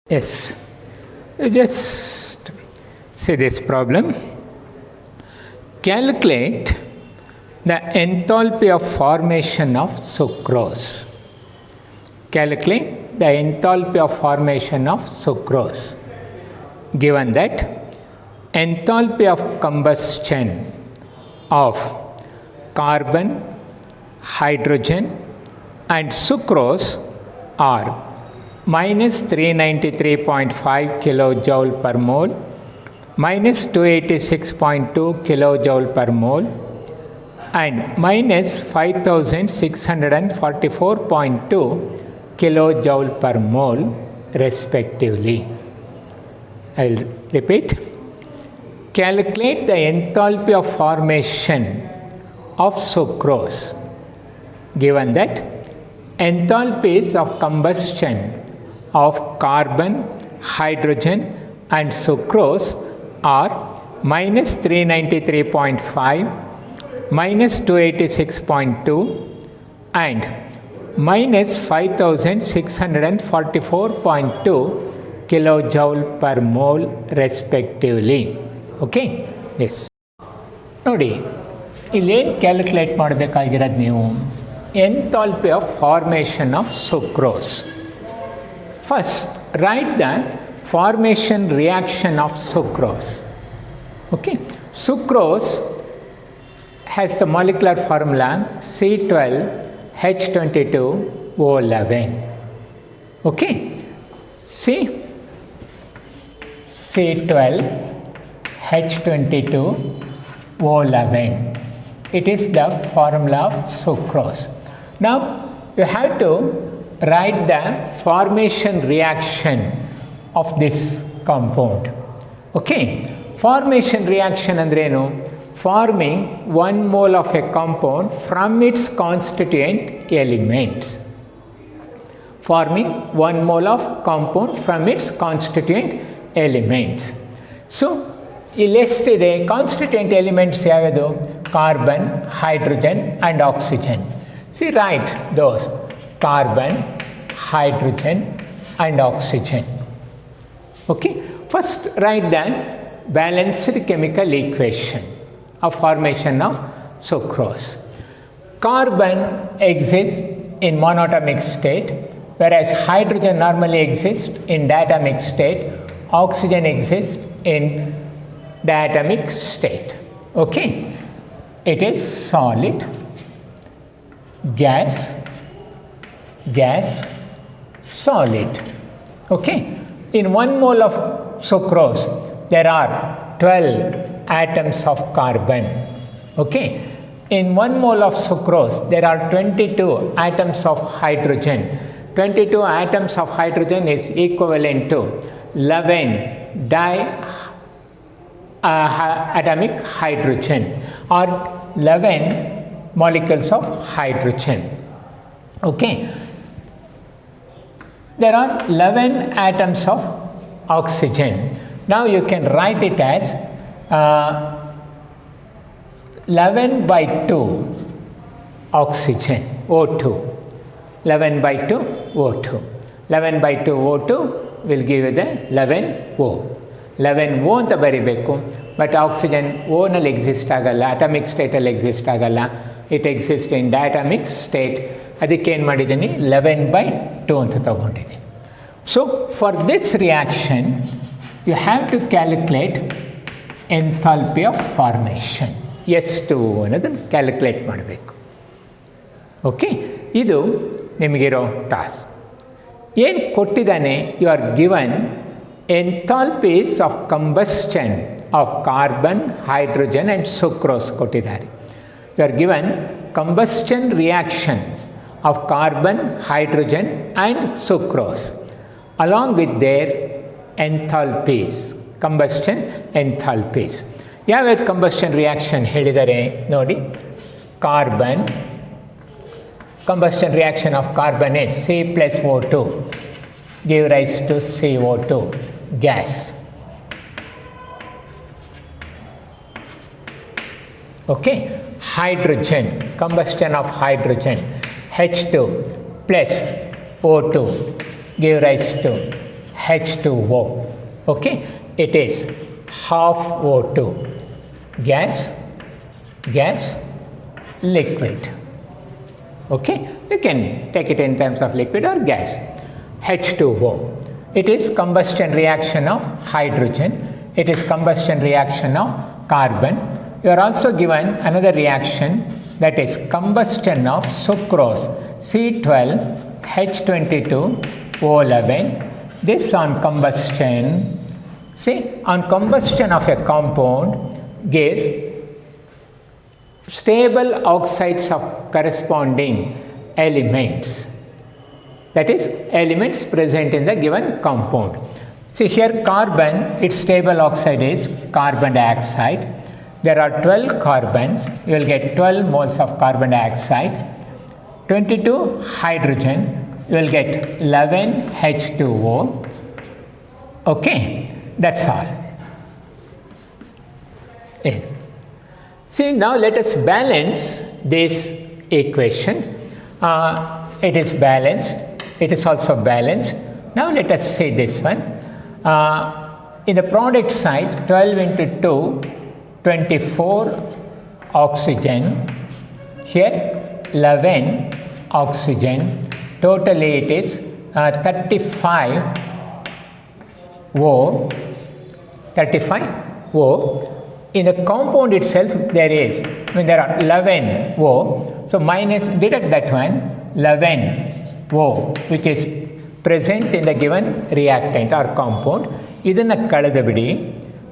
Yes, just see this problem. Calculate the enthalpy of formation of sucrose. Calculate the enthalpy of formation of sucrose. Given that enthalpy of combustion of carbon, hydrogen and sucrose are minus 393.5 kilojoule per mole, minus 286.2 kilojoule per mole and minus 5644.2 kilojoule per mole respectively. I will repeat. Calculate the enthalpy of formation of sucrose. Given that enthalpies of combustion of carbon, hydrogen and sucrose are minus 393.5, minus 286.2 and minus 5644.2 kilojoule per mole respectively. Okay? Yes. ನೋಡಿ ಇಲ್ಲೇನು calculate ಮಾಡಬೇಕಾಗಿರೋದು ನೀವು enthalpy of formation of sucrose. First, write the formation reaction of sucrose. Okay, sucrose has the molecular formula C12H22O11. Okay, C12H22O11. It is the formula of sucrose. Now you have to write the formation reaction of this compound. Okay, formation reaction andrenu? Forming 1 mole of a compound from its constituent elements. Forming 1 mole of compound from its constituent elements. So ಇಲ್ಲೆಷ್ಟಿದೆ constituent elements ಯಾವ್ಯಾವುದು? Carbon, hydrogen and oxygen. See, write those carbon, hydrogen and oxygen. Okay, first write the balanced chemical equation of formation of sucrose. Carbon exists in monatomic state, whereas hydrogen normally exists in diatomic state, oxygen exists in diatomic state. Okay, it is solid, gas, solid. Okay, in 1 mole of sucrose there are 12 atoms of carbon. Okay, in 1 mole of sucrose there are 22 atoms of hydrogen. 22 atoms of hydrogen is equivalent to 11 atomic hydrogen or 11 molecules of hydrogen. Okay, there are 11 atoms of oxygen. Now you can write it as 11 by 2 oxygen, O2. 11 by 2 O2. 11 by 2 O2 will give you the 11 O. 11 O ಅಂತ ಬರಿಬೇಕು. But oxygen ಓನಲ್ಲಿ exist ಆಗಲ್ಲ, atomic ಸ್ಟೇಟಲ್ಲಿ exist ಆಗಲ್ಲ. It exist in diatomic state. ಅದಕ್ಕೆ ಏನು ಮಾಡಿದ್ದೀನಿ, 11 by 2 ಅಂತ ತಗೊಂಡಿದ್ದೀನಿ. So for this reaction you have to calculate enthalpy of formation ಎಷ್ಟು ಅನ್ನೋದನ್ನು ಕ್ಯಾಲ್ಕುಲೇಟ್ ಮಾಡಬೇಕು. ಓಕೆ, ಇದು ನಿಮಗಿರೋ ಟಾಸ್ಕ್. ಏನು ಕೊಟ್ಟಿದ್ದಾನೆ, you are given enthalpies of combustion of carbon, hydrogen and sucrose ಕೊಟ್ಟಿದ್ದಾರೆ. You are given combustion reactions of carbon, hydrogen and sucrose along with their enthalpies, combustion enthalpies. ಯಾವ್ಯಾವ combustion reaction ಹೇಳಿದ್ದಾರೆ ನೋಡಿ. Carbon, combustion reaction of carbon is C plus O2 give rise to CO2 gas. Okay, hydrogen, combustion of hydrogen, H2 plus O2 give rise to H2O. Okay, it is half O2. Gas, liquid. Okay, you can take it in terms of liquid or gas. H2O. It is combustion reaction of hydrogen. It is combustion reaction of carbon. You are also given another reaction, that is combustion of sucrose, C12H22O11. This on combustion, see, on combustion of a compound gives stable oxides of corresponding elements, that is elements present in the given compound. See here, carbon, its stable oxide is carbon dioxide. There are 12 carbons, you will get 12 moles of carbon dioxide. 22 hydrogen, you will get 11 H2O. Okay, that's all. See, now let us balance these equations. It is balanced, it is also balanced. Now let us say this one. In the product side, 12 into 2, 24 oxygen. Here 11 oxygen. Totally it is 35 O. 35 O. In the compound itself, there is, there are 11 O. So minus, deduct that one, 11 O, which is present in the given reactant or compound. ಇದನ್ನು ಕಳೆದುಬಿಡಿ.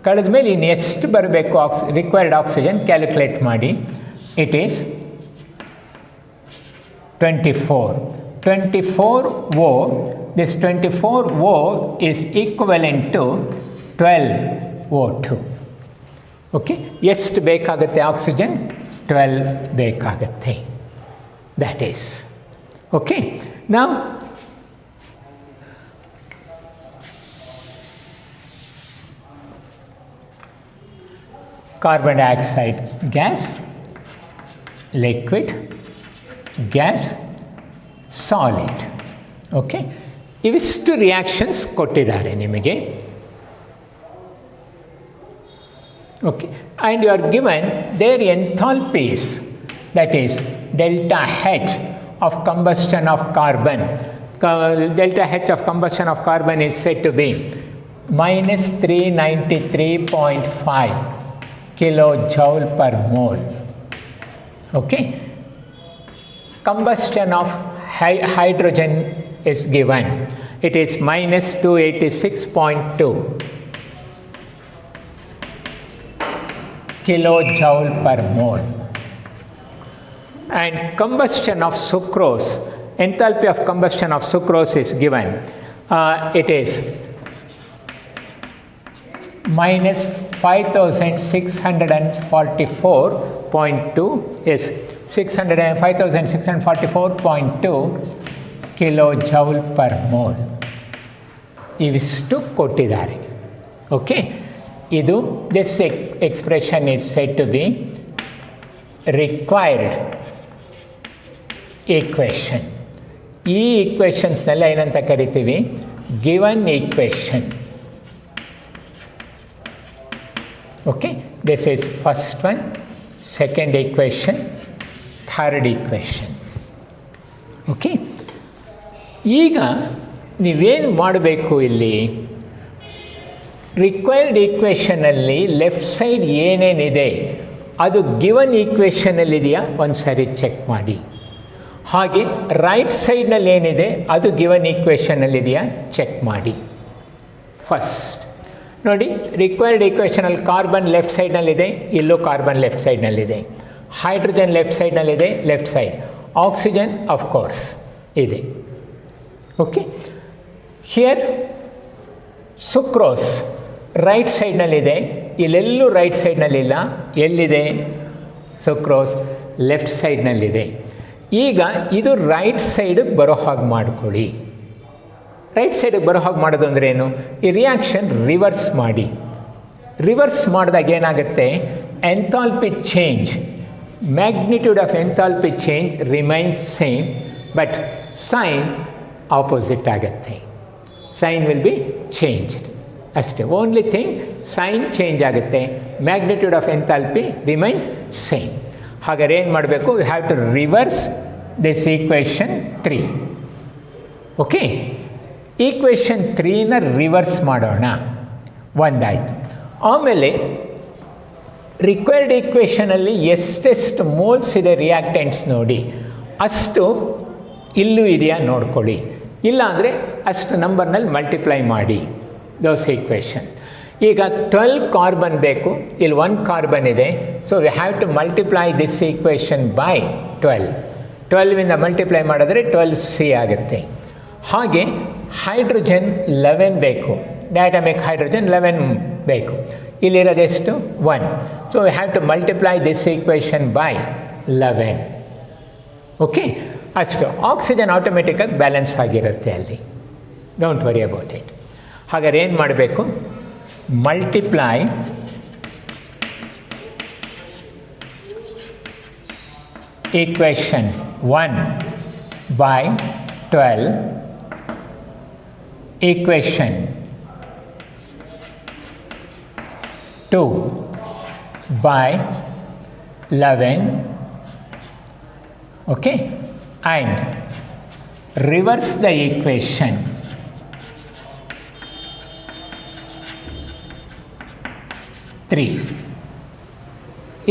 ಕಳೆದ ಮೇಲೆ ಇನ್ನು ಎಷ್ಟು ಬರಬೇಕು required oxygen calculate ಮಾಡಿ. It is 24. 24 O. This 24 O is equivalent to 12 O2. Okay, ಎಷ್ಟು ಬೇಕಾಗುತ್ತೆ oxygen? 12 ಬೇಕಾಗುತ್ತೆ. That is okay. ನಾವು carbon dioxide gas, liquid, gas, solid. Okay, ಇವಿಷ್ಟು ರಿಯಾಕ್ಷನ್ಸ್ ಕೊಟ್ಟಿದ್ದಾರೆ ನಿಮಗೆ. Okay, and you are given their enthalpies, that is delta H of combustion of carbon. Delta H of combustion of carbon is said to be minus 393.5 kilojoule per mole. Okay, combustion of hydrogen is given, it is minus 286.2 kilojoule per mole. And combustion of sucrose, enthalpy of combustion of sucrose is given, it is minus 5644.2 is 5644.2 kilojoule per mole. ಇವಿಷ್ಟು ಕೊಟ್ಟಿದ್ದಾರೆ. Okay, ಇದು this expression is said to be required equation. ಈ ಈಕ್ವೇಷನ್ಸ್ನೆಲ್ಲ ಏನಂತ ಕರಿತೀವಿ? Given equation. Okay, this is first one, second equation, third equation. Okay, ಈಗ ನೀವೇನು ಮಾಡಬೇಕು ಇಲ್ಲಿ? ರಿಕ್ವೈರ್ಡ್ ಈಕ್ವೇಷನಲ್ಲಿ ಲೆಫ್ಟ್ ಸೈಡ್ ಏನೇನಿದೆ ಅದು ಗಿವನ್ ಈಕ್ವೇಷನಲ್ಲಿದೆಯಾ ಒಂದು ಸಾರಿ ಚೆಕ್ ಮಾಡಿ. ಹಾಗೆ ರೈಟ್ ಸೈಡ್ನಲ್ಲಿ ಏನಿದೆ ಅದು ಗಿವನ್ ಈಕ್ವೇಷನಲ್ಲಿದೆಯಾ ಚೆಕ್ ಮಾಡಿ. ಫಸ್ಟ್ ನೋಡಿ, ರಿಕ್ವೈರ್ಡ್ ಈಕ್ವೇಷನಲ್ಲಿ ಕಾರ್ಬನ್ ಲೆಫ್ಟ್ ಸೈಡ್ನಲ್ಲಿದೆ, ಇಲ್ಲೂ ಕಾರ್ಬನ್ ಲೆಫ್ಟ್ ಸೈಡ್ನಲ್ಲಿದೆ. ಹೈಡ್ರೋಜನ್ ಲೆಫ್ಟ್ ಸೈಡ್ನಲ್ಲಿದೆ, left side. Oxygen of course ಇದೆ. ಓಕೆ, ಹಿಯರ್ ಸುಕ್ರೋಸ್ ರೈಟ್ ಸೈಡ್ನಲ್ಲಿದೆ, ಇಲ್ಲೆಲ್ಲೂ ರೈಟ್ ಸೈಡ್ನಲ್ಲಿಲ್ಲ. ಎಲ್ಲಿದೆ ಸುಕ್ರೋಸ್? ಲೆಫ್ಟ್ ಸೈಡ್ನಲ್ಲಿದೆ. ಈಗ ಇದು ರೈಟ್ ಸೈಡಿಗೆ ಬರೋ ಹಾಗೆ ಮಾಡಿಕೊಳ್ಳಿ. ರೈಟ್ ಸೈಡಿಗೆ ಬರೋ ಹಾಗೆ ಮಾಡೋದು ಅಂದರೆ ಏನು? ಈ ರಿಯಾಕ್ಷನ್ ರಿವರ್ಸ್ ಮಾಡಿ. ರಿವರ್ಸ್ ಮಾಡಿದಾಗ ಏನಾಗುತ್ತೆ? Enthalpy change, magnitude of enthalpy change remains same, but sign opposite ಆಗುತ್ತೆ. ಸೈನ್ ವಿಲ್ ಬಿ ಚೇಂಜ್ಡ್ ಅಷ್ಟೇ. ಓನ್ಲಿ ಥಿಂಗ್ ಸೈನ್ ಚೇಂಜ್ ಆಗುತ್ತೆ, magnitude of enthalpy remains same. ಹಾಗಾದ್ರೆ ಏನು ಮಾಡಬೇಕು? We have to reverse this equation 3. Okay, ಈಕ್ವೇಷನ್ 3ನ reverse ಮಾಡೋಣ. ಒಂದಾಯಿತು. ಆಮೇಲೆ ರಿಕ್ವೈರ್ಡ್ ಈಕ್ವೇಷನಲ್ಲಿ ಎಷ್ಟೆಷ್ಟು ಮೋಲ್ಸ್ ಇದೆ ರಿಯಾಕ್ಟೆಂಟ್ಸ್ ನೋಡಿ, ಅಷ್ಟು ಇಲ್ಲೂ ಇದೆಯಾ ನೋಡ್ಕೊಳ್ಳಿ. ಇಲ್ಲ ಅಂದರೆ ಅಷ್ಟು ನಂಬರ್ನಲ್ಲಿ ಮಲ್ಟಿಪ್ಲೈ ಮಾಡಿ ದೋಸ್ ಈಕ್ವೇಷನ್. ಈಗ 12 ಕಾರ್ಬನ್ ಬೇಕು, ಇಲ್ಲಿ 1 ಕಾರ್ಬನ್ ಇದೆ. So we have to multiply this equation by 12. 12ಇಂದ ಮಲ್ಟಿಪ್ಲೈ ಮಾಡಿದ್ರೆ 12C ಆಗುತ್ತೆ. ಹಾಗೆ ಹೈಡ್ರೋಜನ್ 11 ಬೇಕು, ಡೈನಾಮಿಕ್ ಹೈಡ್ರೋಜನ್ 11 ಬೇಕು. ಇಲ್ಲಿರೋದೆಷ್ಟು? 1. So we have to multiply this equation by 11. Okay, ಅಷ್ಟು. ಆಕ್ಸಿಜನ್ ಆಟೋಮೆಟಿಕ್ಕಾಗಿ ಬ್ಯಾಲೆನ್ಸ್ ಆಗಿರುತ್ತೆ ಅಲ್ಲಿ, ಡೋಂಟ್ ವರಿ ಅಬೌಟ್ ಇಟ್. ಹಾಗಾದ್ರೆ ಏನು ಮಾಡಬೇಕು? Multiply equation 1 by 12, equation 2 by 11, okay, and reverse the equation.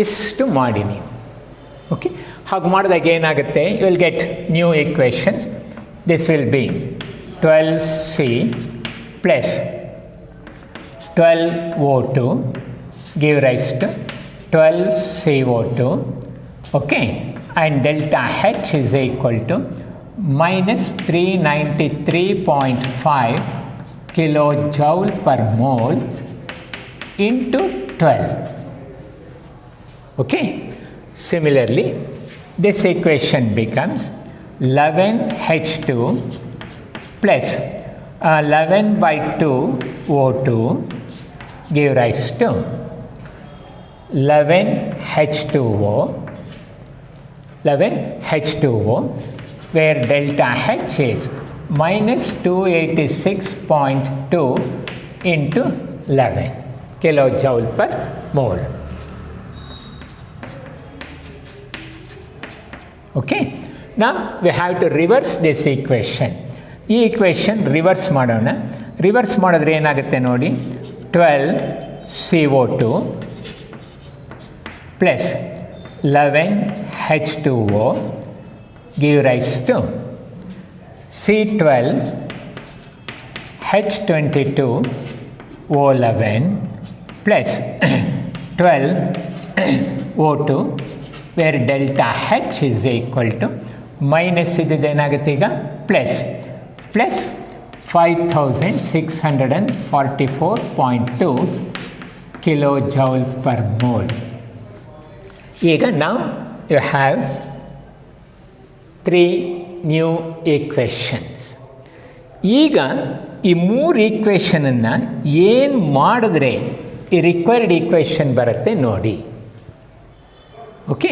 ಇಷ್ಟು ಮಾಡಿ ನೀವು. ಓಕೆ, ಹಾಗೆ ಮಾಡಿದಾಗ ಏನಾಗುತ್ತೆ? You will get new equations. This will be 12C plus 12O2 give rise to 12CO2, okay, and delta H is equal to minus 393.5 kilojoule per mole into 12. Okay, similarly this equation becomes 11H2 plus 11 by 2 O2 give rise to 11H2O, where delta H is minus 286.2 into 11 kilojoule per mole. Okay, now we have to reverse this equation. ಈ equation reverse ಮಾಡೋಣ. Reverse ಮಾಡಿದ್ರೆ ಏನಾಗುತ್ತೆ ನೋಡಿ, 12CO2 plus 11H2O give rise to C12H22O11 plus 12O2 where delta H is equal to minus ಇದೇನಾಗುತ್ತೆ ಈಗ plus 5644.2 kilojoule per mole. ಈಗ ನಾವು you have 3 new equations. ಈಗ ಈ 3 ಈಕ್ವೇಷನನ್ನು ಏನು ಮಾಡಿದ್ರೆ ಈ ರಿಕ್ವೈರ್ಡ್ ಈಕ್ವೇಷನ್ ಬರುತ್ತೆ ನೋಡಿ. Okay,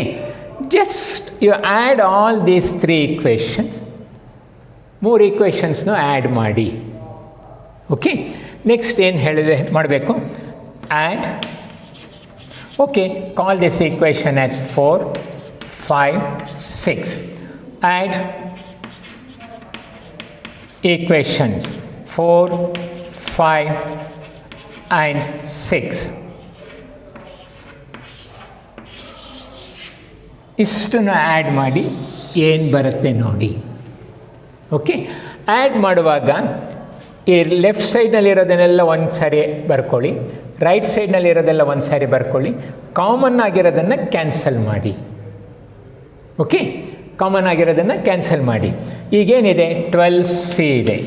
just you add all these 3 equations. 3 ಈಕ್ವೇಷನ್ಸ್ನು ಆ್ಯಡ್ ಮಾಡಿ. ಓಕೆ, ನೆಕ್ಸ್ಟ್ ಏನು ಹೇಳಿದೆ ಮಾಡಬೇಕು? Add. Okay, call this equation as 4, 5, 6. Add equations 4, 5 and 6. ಇಷ್ಟನ್ನು ಆ್ಯಡ್ ಮಾಡಿ ಏನು ಬರುತ್ತೆ ನೋಡಿ. ಓಕೆ, ಆ್ಯಡ್ ಮಾಡುವಾಗ ಈ ಲೆಫ್ಟ್ ಸೈಡ್ನಲ್ಲಿರೋದನ್ನೆಲ್ಲ ಒಂದು ಸಾರಿ ಬರ್ಕೊಳ್ಳಿ, ರೈಟ್ ಸೈಡ್ನಲ್ಲಿರೋದೆಲ್ಲ ಒಂದು ಸಾರಿ ಬರ್ಕೊಳ್ಳಿ, ಕಾಮನ್ ಆಗಿರೋದನ್ನು ಕ್ಯಾನ್ಸಲ್ ಮಾಡಿ. ಓಕೆ, ಕಾಮನ್ ಆಗಿರೋದನ್ನು ಕ್ಯಾನ್ಸಲ್ ಮಾಡಿ. ಈಗೇನಿದೆ 12C ಇದೆ,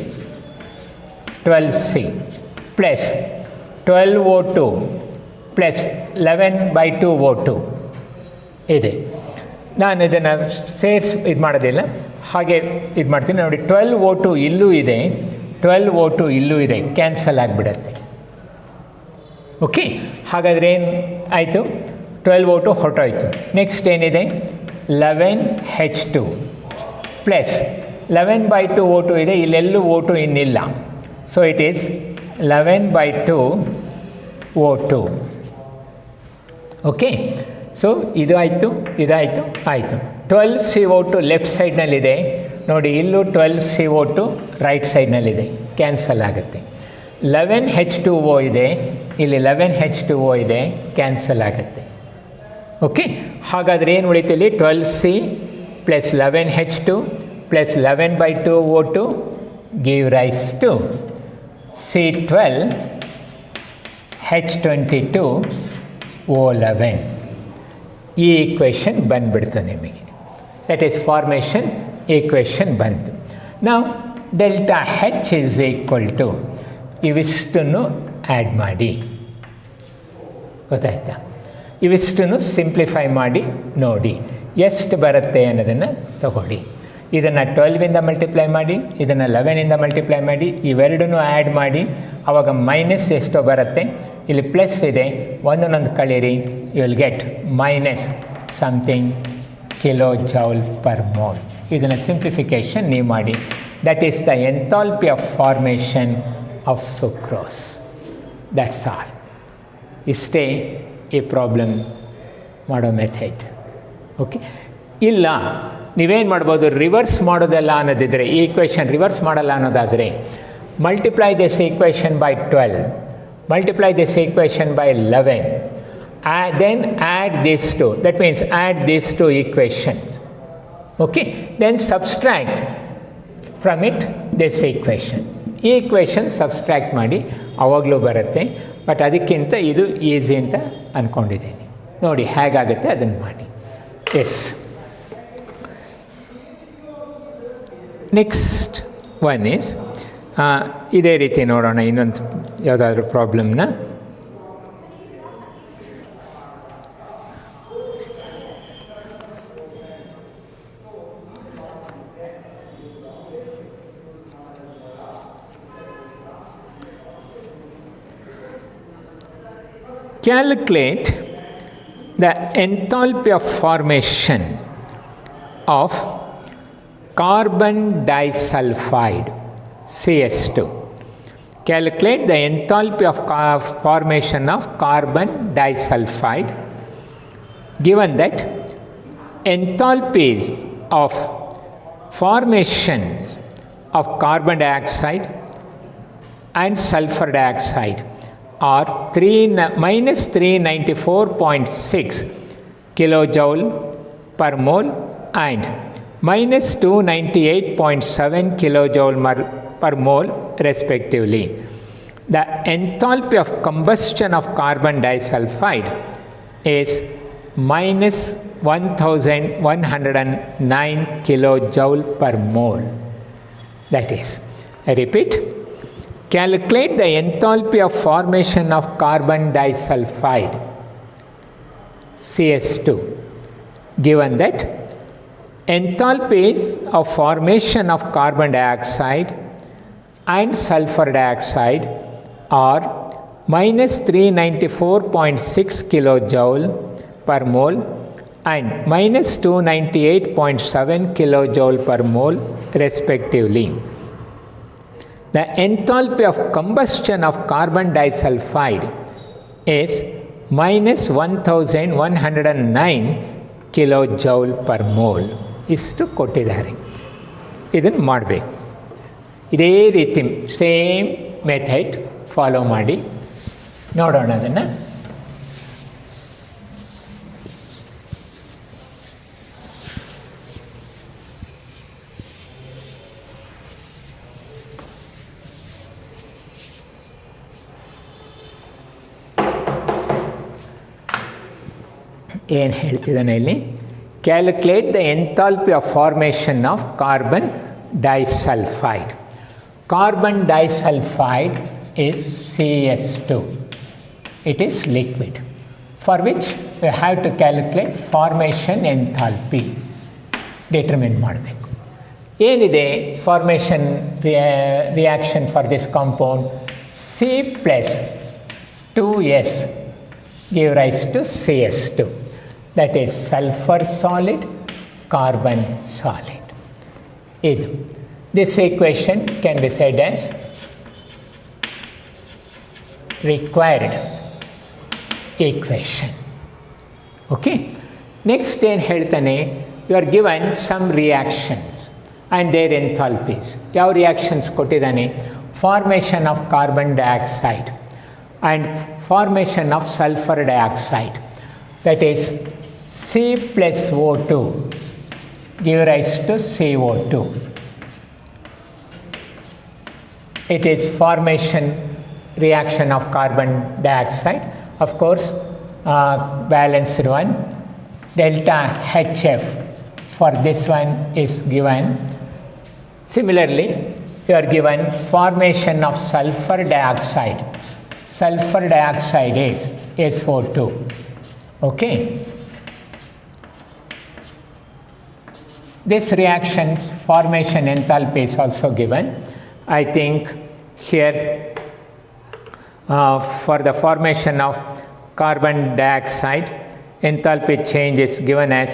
12C plus 12O2 plus 11/2O2 ಇದೆ. ನಾನು ಇದನ್ನು ಸೇರಿಸಿ ಇದು ಮಾಡೋದಿಲ್ಲ, ಹಾಗೆ ಇದು ಮಾಡ್ತೀನಿ ನೋಡಿ. 12O2 ಇಲ್ಲೂ ಇದೆ, 12O2 ಇಲ್ಲೂ ಇದೆ, ಕ್ಯಾನ್ಸಲ್ ಆಗಿಬಿಡತ್ತೆ. ಓಕೆ, ಹಾಗಾದರೆ ಏನು ಆಯಿತು? 12O2 ಹೊರಟೋಯ್ತು. ನೆಕ್ಸ್ಟ್ ಏನಿದೆ? 11H2 ಪ್ಲಸ್ 11/2O2 ಇದೆ, ಇಲ್ಲೆಲ್ಲೂ O2 ಇನ್ನಿಲ್ಲ. So it is 11 by 2 O2. Okay, so ಇದು ಆಯಿತು, ಇದಾಯಿತು, ಆಯಿತು. 12 CO2 ಲೆಫ್ಟ್ ಸೈಡ್ನಲ್ಲಿದೆ ನೋಡಿ, ಇಲ್ಲೂ 12 CO2 ರೈಟ್ ಸೈಡ್ನಲ್ಲಿದೆ, ಕ್ಯಾನ್ಸಲ್ ಆಗುತ್ತೆ. 11 H2O ಇದೆ, ಇಲ್ಲಿ 11 H2O ಇದೆ, ಕ್ಯಾನ್ಸಲ್ ಆಗುತ್ತೆ. ಓಕೆ, ಹಾಗಾದರೆ ಏನು ಉಳಿತು ಇಲ್ಲಿ? 12C plus 11 H2 plus 11 by 2 O2 give rise to C12 H22 O11. ಈ ಈಕ್ವೇಷನ್ ಬಂದುಬಿಡ್ತು ನಿಮಗೆ. ದಟ್ ಈಸ್ ಫಾರ್ಮೇಷನ್ ಈಕ್ವೇಷನ್ ಬಂತು. ನಾವು delta H is equal to ಇವಿಷ್ಟನ್ನು ಆ್ಯಡ್ ಮಾಡಿ, ಗೊತ್ತಾಯ್ತಾ? ಇವಿಷ್ಟನ್ನು ಸಿಂಪ್ಲಿಫೈ ಮಾಡಿ ನೋಡಿ ಎಷ್ಟು ಬರುತ್ತೆ ಅನ್ನೋದನ್ನು ತಗೊಳ್ಳಿ. ಇದನ್ನು 12ಇಂದ ಮಲ್ಟಿಪ್ಲೈ ಮಾಡಿ, ಇದನ್ನು 11ಇಂದ ಮಲ್ಟಿಪ್ಲೈ ಮಾಡಿ, ಇವೆರಡನ್ನೂ ಆ್ಯಡ್ ಮಾಡಿ, ಆವಾಗ ಮೈನಸ್ ಎಷ್ಟೋ ಬರುತ್ತೆ, ಇಲ್ಲಿ ಪ್ಲಸ್ ಇದೆ, ಒಂದೊಂದೊಂದು ಕಳೀರಿ, you will get minus something kilo joule per mole. ಇದನ್ನು ಸಿಂಪ್ಲಿಫಿಕೇಷನ್ ನೀವು ಮಾಡಿ. That is the enthalpy of formation of sucrose. That's all. ಇಷ್ಟೇ ಈ ಪ್ರಾಬ್ಲಮ್ ಮಾಡೋ ಮೆಥಡ್. ಓಕೆ, ಇಲ್ಲ ನೀವೇನು ಮಾಡ್ಬೋದು, ರಿವರ್ಸ್ ಮಾಡೋದಲ್ಲ ಅನ್ನೋದಿದ್ದರೆ, ಈ ಈಕ್ವೇಷನ್ ರಿವರ್ಸ್ ಮಾಡಲ್ಲ ಅನ್ನೋದಾದರೆ, multiply this equation by 12, multiply this equation by 11, then add these two, that means add these two equations. Okay, then subtract from it this equation. ಈ equation subtract ಮಾಡಿ ಆವಾಗಲೂ ಬರುತ್ತೆ, ಬಟ್ ಅದಕ್ಕಿಂತ ಇದು ಈಸಿ ಅಂತ ಅಂದ್ಕೊಂಡಿದ್ದೀನಿ. ನೋಡಿ ಹೇಗಾಗುತ್ತೆ ಅದನ್ನು ಮಾಡಿ. ಎಸ್, ನೆಕ್ಸ್ಟ್ ಒನ್ ಈಸ್ ಇದೇ ರೀತಿ ನೋಡೋಣ ಇನ್ನೊಂದು ಯಾವುದಾದ್ರೂ ಪ್ರಾಬ್ಲಮ್ನ. Calculate the enthalpy of formation of carbon disulfide CS2. Calculate the enthalpy of formation of carbon disulfide. Given that enthalpies of formation of carbon dioxide and sulfur dioxide are minus 394.6 kilojoule per mole and minus 298.7 kilojoule per mole respectively. The enthalpy of combustion of carbon disulfide is minus 1109 kilojoule per mole. That is, I repeat, calculate the enthalpy of formation of carbon disulfide CS2 given that enthalpies of formation of carbon dioxide and sulfur dioxide are minus 394.6 kilojoule per mole and minus 298.7 kilojoule per mole respectively. The enthalpy of combustion of carbon disulfide is minus 1109 kilojoule per mole. ಇಷ್ಟು ಕೊಟ್ಟಿದ್ದಾರೆ. ಇದನ್ನು ಮಾಡಬೇಕು. ಇದೇ ರೀತಿ same method follow ಮಾಡಿ ನೋಡೋಣ. ಅದನ್ನು ಏನು ಹೇಳ್ತಿದ್ದಾನೆ ಇಲ್ಲಿ? Calculate the enthalpy of formation of carbon disulfide. Carbon disulfide is CS2. It is liquid, for which we have to calculate formation enthalpy. Determine ಮಾಡಬೇಕು. ಏನಿದೆ formation reaction for this compound? C plus 2S give rise to CS2. That is sulfur solid, carbon solid. This equation can be said as required equation. Okay, next ಏನು ಹೇಳ್ತಾನೆ, you are given some reactions and their enthalpies. ಯಾವ reactions ಕೊಟ್ಟಿದ್ದಾನೆ? Formation of carbon dioxide and formation of sulfur dioxide, that is C plus O2 give rise to CO2. It is formation reaction of carbon dioxide, of course balanced one, delta HF for this one is given. Similarly, you are given formation of sulfur dioxide. Sulfur dioxide is SO2. Okay, this reaction's formation enthalpy is also given. I think here for the formation of carbon dioxide, enthalpy change is given as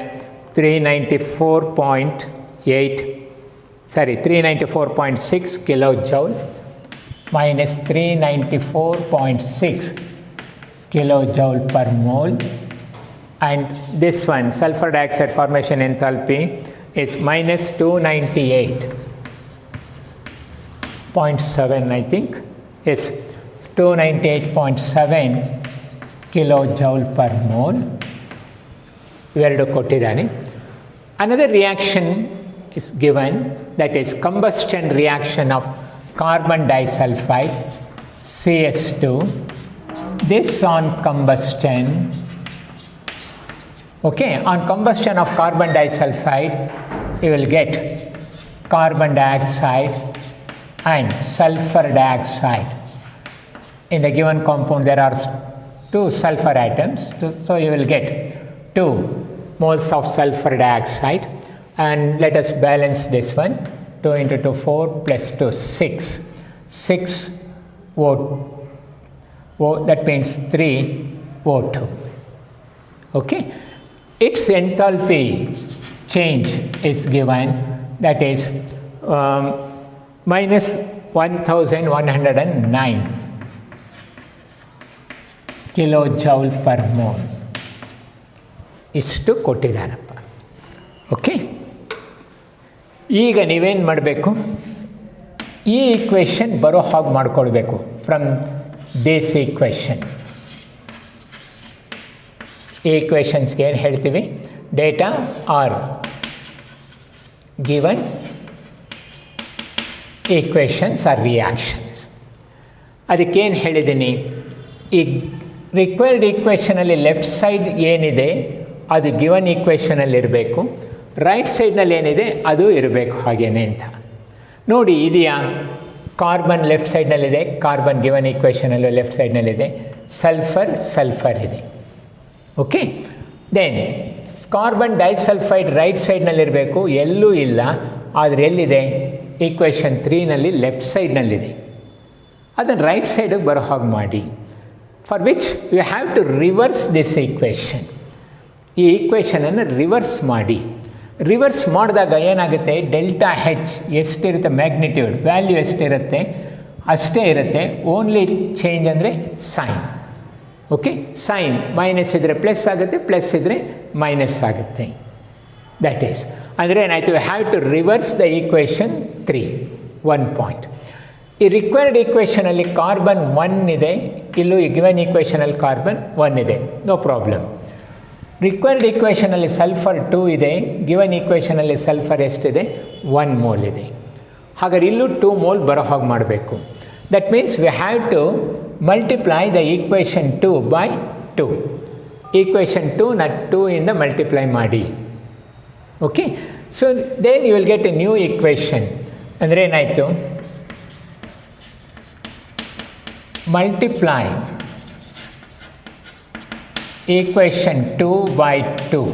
394.6 kilojoule minus 394.6 kilojoule per mole, and this one sulfur dioxide formation enthalpy is minus 298.7, I think is 298.7 kilojoule per mole. ಇವೆರಡು ಕೊಟ್ಟಿದ್ದಾನೆ. Another reaction is given, that is combustion reaction of carbon disulfide CS2. This on combustion, okay, on combustion of carbon disulfide you will get carbon dioxide and sulfur dioxide. In the given compound there are 2 sulfur atoms, so you will get 2 moles of sulfur dioxide, and let us balance this one. 2 into 2 4 plus 2 6 O, that means 3 O2. Okay, its enthalpy change is given, that is minus 1109 kilojoule per mole. ಇಷ್ಟು ಕೊಟ್ಟಿದ್ದಾನಪ್ಪ. Okay, ಈಗ ನೀವೇನು ಮಾಡಬೇಕು, ಈ equation ಬರೋ ಹಾಗೆ ಮಾಡ್ಕೊಳ್ಬೇಕು. From this equation, ಈ ಈಕ್ವೇಷನ್ಸ್ಗೆ ಏನು ಹೇಳ್ತೀವಿ? Data are given, equations are reactions. ಅದಕ್ಕೇನು ಹೇಳಿದ್ದೀನಿ, ಈ ರಿಕ್ವೈರ್ಡ್ ಈಕ್ವೇಷನಲ್ಲಿ ಲೆಫ್ಟ್ ಸೈಡ್ ಏನಿದೆ ಅದು ಗಿವನ್ ಈಕ್ವೇಷನಲ್ಲಿ ಇರಬೇಕು, ರೈಟ್ ಸೈಡ್ನಲ್ಲಿ ಏನಿದೆ ಅದು ಇರಬೇಕು ಹಾಗೇನೆ ಅಂತ ನೋಡಿ. ಇದೆಯಾ? ಕಾರ್ಬನ್ ಲೆಫ್ಟ್ ಸೈಡ್ನಲ್ಲಿದೆ, ಕಾರ್ಬನ್ ಗಿವನ್ ಈಕ್ವೇಷನಲ್ಲೂ ಲೆಫ್ಟ್ ಸೈಡ್ನಲ್ಲಿದೆ, ಸಲ್ಫರ್ ಇದೆ. Okay, then carbon disulphide right ಸೈಡ್ನಲ್ಲಿರಬೇಕು, ಎಲ್ಲೂ ಇಲ್ಲ. ಆದರೆ ಎಲ್ಲಿದೆ? ಈಕ್ವೇಷನ್ 3ನಲ್ಲಿ ಲೆಫ್ಟ್ ಸೈಡ್ನಲ್ಲಿದೆ. ಅದನ್ನು ರೈಟ್ ಸೈಡಿಗೆ ಬರೋ ಹಾಗೆ ಮಾಡಿ. For which you have to reverse this equation. ಈ ಈಕ್ವೇಷನನ್ನು ರಿವರ್ಸ್ ಮಾಡಿ. ರಿವರ್ಸ್ ಮಾಡಿದಾಗ ಏನಾಗುತ್ತೆ? ಡೆಲ್ಟಾ ಹೆಚ್ ಎಷ್ಟಿರುತ್ತೆ, ಮ್ಯಾಗ್ನಿಟ್ಯೂಡ್ ವ್ಯಾಲ್ಯೂ ಎಷ್ಟಿರುತ್ತೆ ಅಷ್ಟೇ ಇರುತ್ತೆ. ಓನ್ಲಿ ಚೇಂಜ್ ಅಂದರೆ ಸೈನ್. ಓಕೆ, ಸೈನ್ ಮೈನಸ್ ಇದ್ದರೆ ಪ್ಲಸ್ ಆಗುತ್ತೆ, ಪ್ಲಸ್ ಇದ್ದರೆ ಮೈನಸ್ ಆಗುತ್ತೆ. ದ್ಯಾಟ್ ಈಸ್ ಅಂದರೆ ಏನಾಯಿತು? You have to reverse the equation 3. 1 point. ಈ ರಿಕ್ವೈರ್ಡ್ ಈಕ್ವೇಷನಲ್ಲಿ ಕಾರ್ಬನ್ 1 ಇದೆ, ಇಲ್ಲೂ ಈ ಗಿವನ್ ಈಕ್ವೇಷನಲ್ಲಿ ಕಾರ್ಬನ್ 1 ಇದೆ, ನೋ ಪ್ರಾಬ್ಲಮ್. ರಿಕ್ವೈರ್ಡ್ ಈಕ್ವೇಷನಲ್ಲಿ ಸಲ್ಫರ್ 2 ಇದೆ, ಗಿವನ್ ಈಕ್ವೇಷನಲ್ಲಿ ಸಲ್ಫರ್ ಎಷ್ಟಿದೆ? 1 ಮೋಲ್ ಇದೆ. ಹಾಗಾದ್ರೆ ಇಲ್ಲೂ 2 ಮೋಲ್ ಬರೋ ಹಾಗೆ ಮಾಡಬೇಕು. That means we have to multiply the equation 2 by 2. Equation 2ನ 2 ಇಂದ ಮಲ್ಟಿಪ್ಲೈ ಮಾಡಿ. Okay, so then you will get a new equation. ಅಂದರೆ ಏನಾಯಿತು? ಮಲ್ಟಿಪ್ಲೈ ಈಕ್ವೇಷನ್ 2 ಬೈ 2,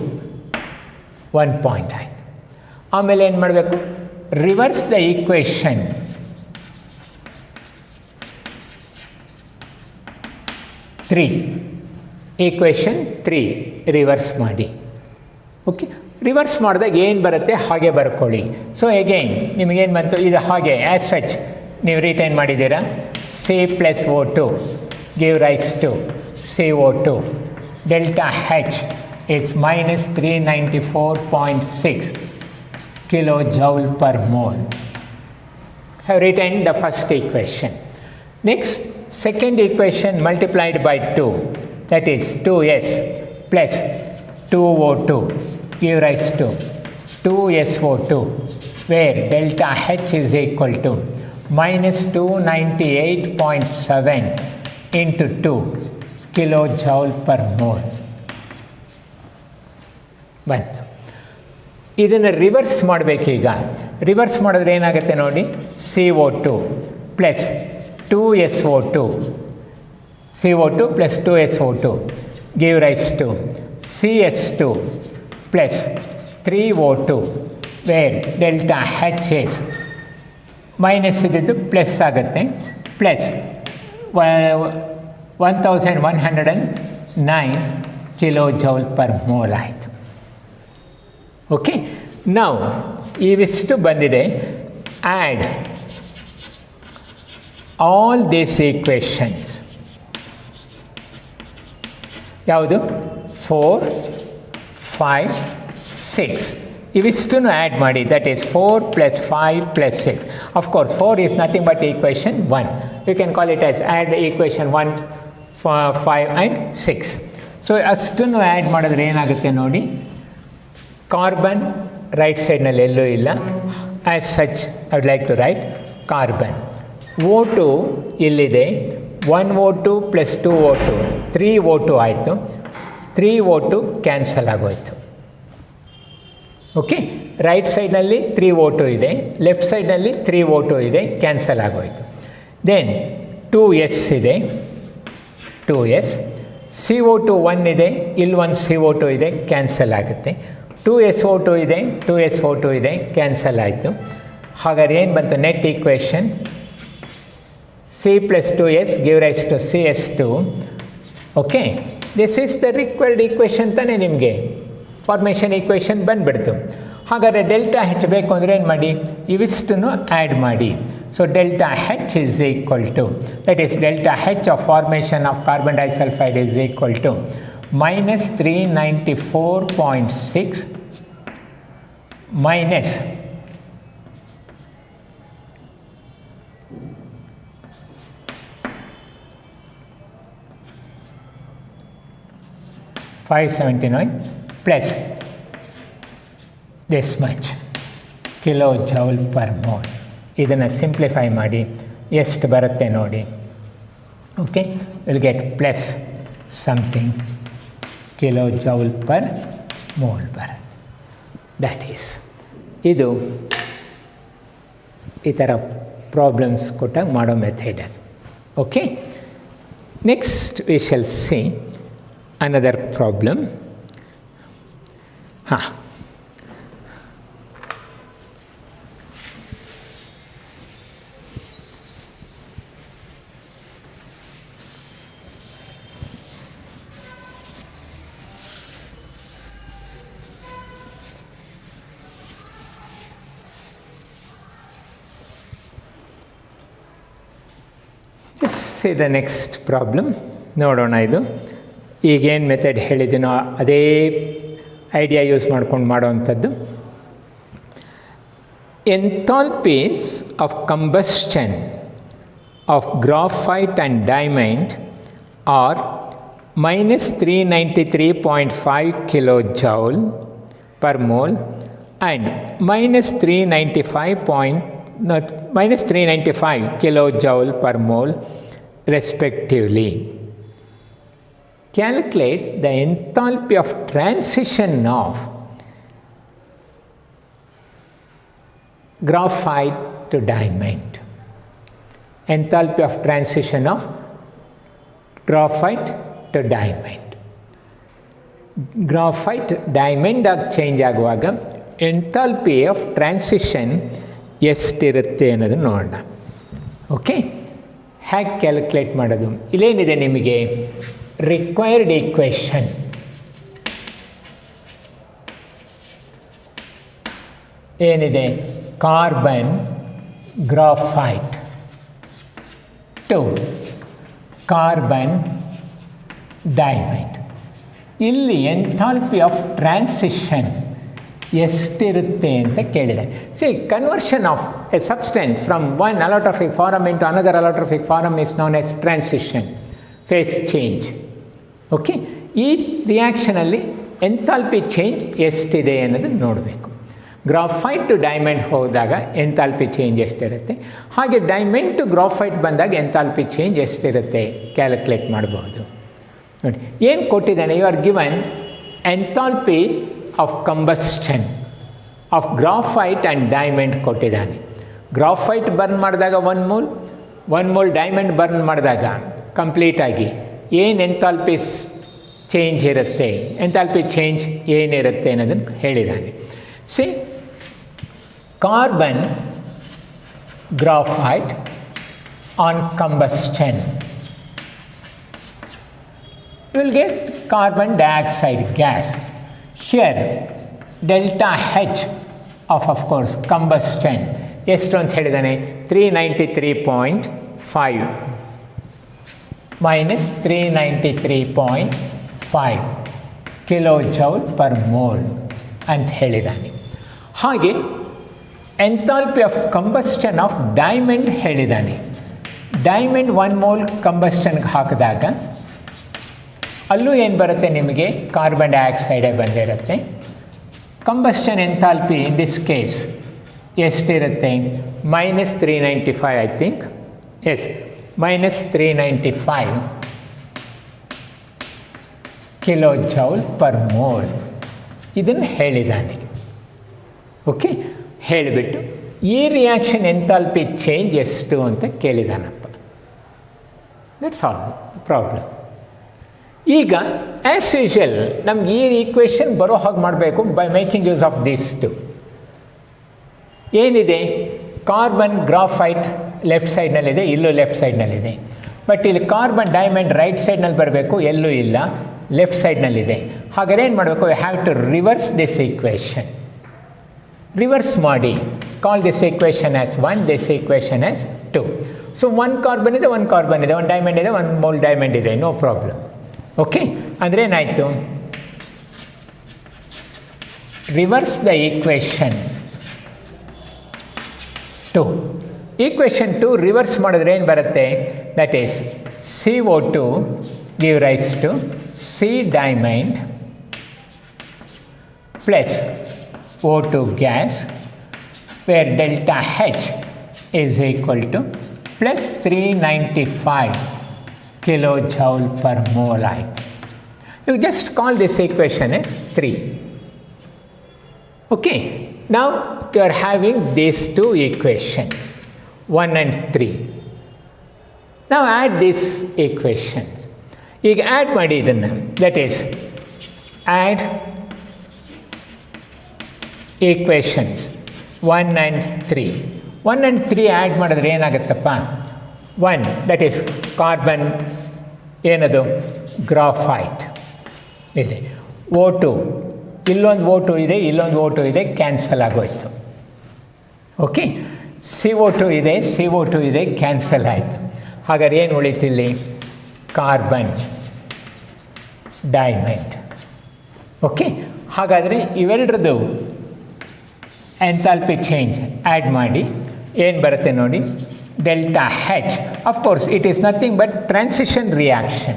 1 ಪಾಯಿಂಟ್ ಆಯಿತು. ಆಮೇಲೆ ಏನು ಮಾಡಬೇಕು? Reverse the equation. Equation 3 reverse ಮಾಡಿ. ಓಕೆ, ರಿವರ್ಸ್ ಮಾಡಿದಾಗ ಏನು ಬರುತ್ತೆ ಹಾಗೆ ಬರ್ಕೊಳ್ಳಿ. ಸೊ ಎಗೈನ್ ನಿಮಗೇನು ಬಂತು? ಇದು ಹಾಗೆ ಆ್ಯಸ್ ಸಚ್ ನೀವು ರಿಟೈನ್ ಮಾಡಿದ್ದೀರಾ. C plus O2 give rise to CO2. Delta H is minus 394.6 kilojoule per mole. I have written the first equation. Next, second equation multiplied by 2, that is 2s plus 2O2 give rise to 2SO2, where delta H is equal to minus 298.7 into 2 kilojoule per mole. ಬಂತು. ಇದನ್ನು reverse ಮಾಡಬೇಕೀಗ. Reverse ಮಾಡಿದ್ರೆ ಏನಾಗುತ್ತೆ ನೋಡಿ, CO2 plus 2SO2 CO2 plus 2SO2 give rise to CS2 plus 3O2 where delta H is minus ಇದ್ದಿದ್ದು plus ಆಗುತ್ತೆ, plus 1109 kilojoule per mole ಆಯಿತು. Okay, ನಾವು ಇವಿಷ್ಟು ಬಂದಿದೆ. ಆ್ಯಡ್ ಆಲ್ ದೀಸ್ ಈಕ್ವೇಷನ್ಸ್, ಯಾವುದು 4, 5, 6 ಇವಿಷ್ಟನ್ನು ಆ್ಯಡ್ ಮಾಡಿ. That is 4 + 5 + 6. Of course 4 is nothing but equation 1. You can call it as add equation 1, 5 and 6. So ಅಷ್ಟನ್ನು ಆ್ಯಡ್ ಮಾಡಿದ್ರೆ ಏನಾಗುತ್ತೆ ನೋಡಿ, ಕಾರ್ಬನ್ ರೈಟ್ ಸೈಡ್ನಲ್ಲಿ ಎಲ್ಲೂ ಇಲ್ಲ. As such I would like to write carbon. O2 ಇಲ್ಲಿದೆ, 1O2 + 2O2 3O2 ಆಯಿತು. 3O2 cancel ಆಗೋಯಿತು. ಓಕೆ, ರೈಟ್ ಸೈಡ್ನಲ್ಲಿ 3O2 ಇದೆ, ಲೆಫ್ಟ್ ಸೈಡ್ನಲ್ಲಿ 3O2 ಇದೆ, ಕ್ಯಾನ್ಸಲ್ ಆಗೋಯಿತು. ದೆನ್ 2S ಇದೆ, 2S. CO2 1 ಇದೆ, ಇಲ್ಲಿ ಒಂದು CO2 ಇದೆ, ಕ್ಯಾನ್ಸಲ್ ಆಗುತ್ತೆ. 2SO2 ಇದೆ, 2SO2 ಇದೆ, ಕ್ಯಾನ್ಸಲ್ ಆಯಿತು. ಹಾಗಾದ್ರೆ ಏನು ಬಂತು net equation? C + 2S give rise to CS2. Okay, this is the required equation ತಾನೇ. ನಿಮಗೆ ಫಾರ್ಮೇಷನ್ ಈಕ್ವೇಷನ್ ಬಂದುಬಿಡ್ತು. ಹಾಗಾದರೆ ಡೆಲ್ಟಾ H ಬೇಕು ಅಂದರೆ ಏನು ಮಾಡಿ, ಇವಿಷ್ಟನ್ನು ಆ್ಯಡ್ ಮಾಡಿ. So delta H is equal to, that is delta H of formation of carbon disulphide is equal to minus 394.6 minus 579 plus this much kilojoule per mole. ಇದನ್ನು simplify ಮಾಡಿ ಎಷ್ಟು ಬರುತ್ತೆ ನೋಡಿ. Okay, will get plus something kilojoule per mole ಬರುತ್ತೆ. That is ಇದು ಈ ಥರ problems ಕೊಟ್ಟಾಗ ಮಾಡೋ ಮೆಥಡ್ ಅದು. Okay, next we shall see another problem. ಹಾಂ, ಸಿ ದ ನೆಕ್ಸ್ಟ್ ಪ್ರಾಬ್ಲಮ್ ನೋಡೋಣ. ಇದು ಈಗೇನು ಮೆಥಡ್ ಹೇಳಿದ್ದೀನೋ ಅದೇ ಐಡಿಯಾ ಯೂಸ್ ಮಾಡ್ಕೊಂಡು ಮಾಡೋವಂಥದ್ದು. Enthalpies of combustion of graphite and diamond are minus 393.5 kilojoule per mole and minus 395 kilojoule per mole respectively. Calculate the enthalpy of transition of graphite to diamond. Enthalpy of transition of graphite to diamond. Graphite diamond ಆಗಿ change ಆಗುವಾಗ enthalpy of transition ಎಷ್ಟಿರುತ್ತೆ ಅನ್ನೋದು ನೋಡೋಣ. Okay, ಹೇಗೆ calculate ಮಾಡೋದು? ಇಲ್ಲೇನಿದೆ ನಿಮಗೆ required equation. ಏನಿದೆ? Carbon graphite to carbon diamond. ಇಲ್ಲಿ ಎಂಥಾಲ್ಪಿ ಆಫ್ ಟ್ರಾನ್ಸಿಷನ್ ಎಷ್ಟಿರುತ್ತೆ ಅಂತ ಕೇಳಿದೆ. See, conversion of a substance from one allotropic form into another allotropic form is known as transition, phase change. Okay, ಈ ರಿಯಾಕ್ಷನಲ್ಲಿ ಎಂಥಾಲ್ಪಿ ಚೇಂಜ್ ಎಷ್ಟಿದೆ ಅನ್ನೋದನ್ನು ನೋಡಬೇಕು. ಗ್ರಾಫೈಟ್ ಟು ಡೈಮಂಡ್ ಹೋದಾಗ ಎಂಥಾಲ್ಪಿ ಚೇಂಜ್ ಎಷ್ಟಿರುತ್ತೆ, ಹಾಗೆ ಡೈಮಂಡ್ ಟು ಗ್ರಾಫೈಟ್ ಬಂದಾಗ ಎಂಥಾಲ್ಪಿ ಚೇಂಜ್ ಎಷ್ಟಿರುತ್ತೆ ಕ್ಯಾಲ್ಕುಲೇಟ್ ಮಾಡಬಹುದು. ನೋಡಿ ಏನು ಕೊಟ್ಟಿದ್ದಾನೆ, you are given enthalpy of combustion of graphite and diamond ಕೊಟ್ಟಿದ್ದಾನೆ. ಗ್ರಾಫೈಟ್ ಬರ್ನ್ ಮಾಡಿದಾಗ 1 ಮೋಲ್ ಡೈಮಂಡ್ ಬರ್ನ್ ಮಾಡಿದಾಗ ಕಂಪ್ಲೀಟಾಗಿ ಏನು ಎಂಥಾಲ್ಪಿ ಚೇಂಜ್ ಇರುತ್ತೆ, ಎಂಥಾಲ್ಪಿ ಚೇಂಜ್ ಏನಿರುತ್ತೆ ಅನ್ನೋದನ್ನು ಹೇಳಿದ್ದಾನೆ. C, carbon graphite on combustion you will get carbon dioxide gas. Here delta H of course combustion ಎಷ್ಟು ಅಂತ ಹೇಳಿದ್ದಾನೆ, 393.5 minus 393.5 ಕಿಲೋಜೌಲ್ ಪರ್ ಮೋಲ್ ಅಂತ ಹೇಳಿದ್ದಾನೆ. ಹಾಗೆ enthalpy of combustion of diamond ಹೇಳಿದ್ದಾನೆ. ಡೈಮಂಡ್ 1 ಮೋಲ್ ಕಂಬಸ್ಟನ್ಗೆ ಹಾಕಿದಾಗ ಅಲ್ಲೂ ಏನು ಬರುತ್ತೆ ನಿಮಗೆ, ಕಾರ್ಬನ್ ಡೈಆಕ್ಸೈಡೇ ಬಂದಿರುತ್ತೆ. Combustion enthalpy in this case ಎಷ್ಟಿರುತ್ತೆ, -395 I think, as -395 kilojoule per mole ಇದನ್ನು ಹೇಳಿದ್ದಾನೆ. ಓಕೆ, ಹೇಳಿಬಿಟ್ಟು ಈ ರಿಯಾಕ್ಷನ್ ಎಂಥಾಲ್ಪಿ ಚೇಂಜ್ ಎಷ್ಟು ಅಂತ ಕೇಳಿದಾನಪ್ಪ. That's all problem. ಈಗ ಆ್ಯಸ್ ಯೂಶುವಲ್ ನಮ್ಗೆ ಈ ಈಕ್ವೇಷನ್ ಬರೋ ಹಾಗೆ ಮಾಡಬೇಕು by making use of this two. ಏನಿದೆ, ಕಾರ್ಬನ್ ಗ್ರಾಫೈಟ್ ಲೆಫ್ಟ್ ಸೈಡ್ನಲ್ಲಿದೆ, ಇಲ್ಲೂ ಲೆಫ್ಟ್ ಸೈಡ್ನಲ್ಲಿದೆ. ಬಟ್ ಇಲ್ಲಿ ಕಾರ್ಬನ್ ಡೈಮಂಡ್ ರೈಟ್ ಸೈಡ್ನಲ್ಲಿ ಬರಬೇಕು, ಎಲ್ಲೂ ಇಲ್ಲ, ಲೆಫ್ಟ್ ಸೈಡ್ನಲ್ಲಿದೆ. ಹಾಗಾದ್ರೆ ಏನು ಮಾಡಬೇಕು, you have to reverse this equation. Reverse ಮಾಡಿ, call this equation as 1, this equation as 2. So 1 carbon ಇದೆ, 1 ಕಾರ್ಬನ್ ಇದೆ, 1 ಡೈಮಂಡ್ ಇದೆ, 1 ಮೋಲ್ ಡೈಮಂಡ್ ಇದೆ, ನೋ ಪ್ರಾಬ್ಲಮ್. ಓಕೆ, ಅಂದರೆ ಏನಾಯಿತು, reverse the equation 2. Equation 2 reverse ಮಾಡಿದ್ರೆ ಏನು ಬರುತ್ತೆ, that is CO2 give rise to C diamond plus O2 gas, where delta H is equal to plus 395 kilojoule per mole ಆಯಿತು. You just call this equation as 3. Okay, now you are having these two equations 1 and 3. Now add these equations. ಈಗ add ಮಾಡಿ ಇದನ್ನು, that is add equations 1 and 3. 1 and 3 add ಮಾಡಿದ್ರೆ ಏನಾಗುತ್ತಪ್ಪ, 1 that is carbon ಏನದು graphite ಇದೆ, O2 ಇಲ್ಲೊಂದು O2 ಇದೆ, ಇಲ್ಲೊಂದು O2 ಇದೆ, ಕ್ಯಾನ್ಸಲ್ ಆಗೋಯ್ತು. ಓಕೆ, CO2 ಇದೆ, CO2 ಇದೆ, ಕ್ಯಾನ್ಸಲ್ ಆಯಿತು. ಹಾಗಾದ್ರೆ ಏನು ಉಳಿತಿಲ್ಲಿ, ಕಾರ್ಬನ್ ಡೈಮಂಡ್. ಓಕೆ, ಹಾಗಾದರೆ ಇವೆರಡರದ್ದು ಎಂಥಾಲ್ಪಿ ಚೇಂಜ್ ಆ್ಯಡ್ ಮಾಡಿ ಏನು ಬರುತ್ತೆ ನೋಡಿ, delta H, of course it is nothing but transition reaction.